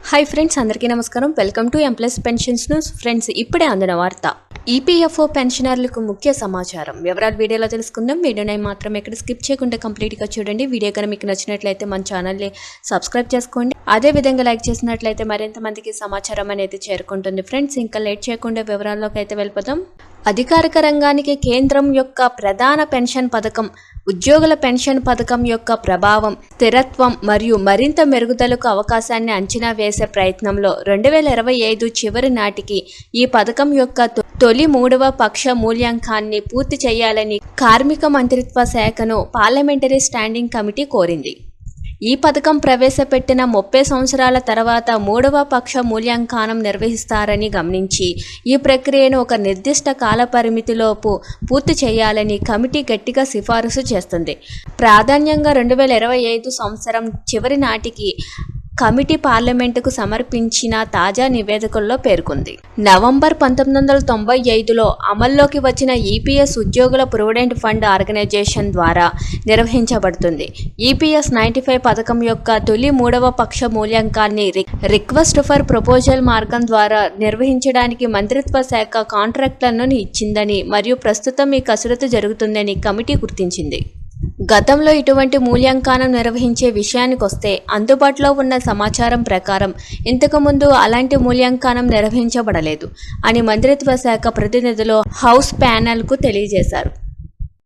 Hi friends, అందరికీ నమస్కారం. Welcome to ఎంప్లస్ పెన్షన్స్ న్యూస్. ఫ్రెండ్స్, ఇప్పుడే అందిన వార్త. ఈపీఎఫ్ఓ పెన్షనర్లకు ముఖ్య సమాచారం. వివరాలు వీడియోలో తెలుసుకుందాం. వీడియోని మాత్రం ఎక్కడ స్కిప్ చేయకుండా కంప్లీట్గా చూడండి. వీడియో కనుక మీకు నచ్చినట్లయితే మన ఛానల్ని సబ్స్క్రైబ్ చేసుకోండి. అదేవిధంగా లైక్ చేసినట్లయితే మరింత మందికి సమాచారం అనేది చేరుకుంటుంది. ఫ్రెండ్స్, ఇంకా లేట్ చేయకుండా వివరాల్లోకి అయితే వెళ్ళిపోదాం. అధికారిక రంగానికి కేంద్రం యొక్క ప్రధాన పెన్షన్ పథకం ఉద్యోగుల పెన్షన్ పథకం యొక్క ప్రభావం, స్థిరత్వం మరియు మరింత మెరుగుదలకు అవకాశాన్ని అంచనా వేసే ప్రయత్నంలో 2025 చివరి నాటికి ఈ పథకం యొక్క తొలి 3వ పక్ష మూల్యాంకనాన్ని పూర్తి చేయాలని కార్మిక మంత్రిత్వ శాఖను పార్లమెంటరీ స్టాండింగ్ కమిటీ కోరింది. ఈ పథకం ప్రవేశపెట్టిన 30 సంవత్సరాల తర్వాత 3వ పక్ష మూల్యాంకనం నిర్వహిస్తారని గమనించి ఈ ప్రక్రియను ఒక నిర్దిష్ట కాలపరిమితిలోపు పూర్తి చేయాలని కమిటీ గట్టిగా సిఫారసు చేస్తుంది. ప్రాధాన్యంగా 2025 సంవత్సరం చివరి నాటికి కమిటీ పార్లమెంటుకు సమర్పించిన తాజా నివేదికల్లో పేర్కొంది. నవంబర్ 1995లో అమల్లోకి వచ్చిన ఈపీఎస్ ఉద్యోగుల ప్రొవిడెంట్ ఫండ్ ఆర్గనైజేషన్ ద్వారా నిర్వహించబడుతుంది. ఈపీఎస్ 95 పథకం యొక్క తొలి 3వ పక్ష మూల్యాంకనాన్ని రిక్వెస్ట్ ఫర్ ప్రపోజల్ మార్గం ద్వారా నిర్వహించడానికి మంత్రిత్వ శాఖ కాంట్రాక్టులను ఇచ్చిందని మరియు ప్రస్తుతం ఈ కసరత్తు జరుగుతుందని కమిటీ గుర్తించింది. గతంలో ఇటువంటి మూల్యాంకనం నిర్వహించే విషయానికొస్తే అందుబాటులో ఉన్న సమాచారం ప్రకారం ఇంతకుముందు అలాంటి మూల్యాంకనం నిర్వహించబడలేదు అని మంత్రిత్వ శాఖ ప్రతినిధులు హౌస్ ప్యానెల్కు తెలియజేశారు.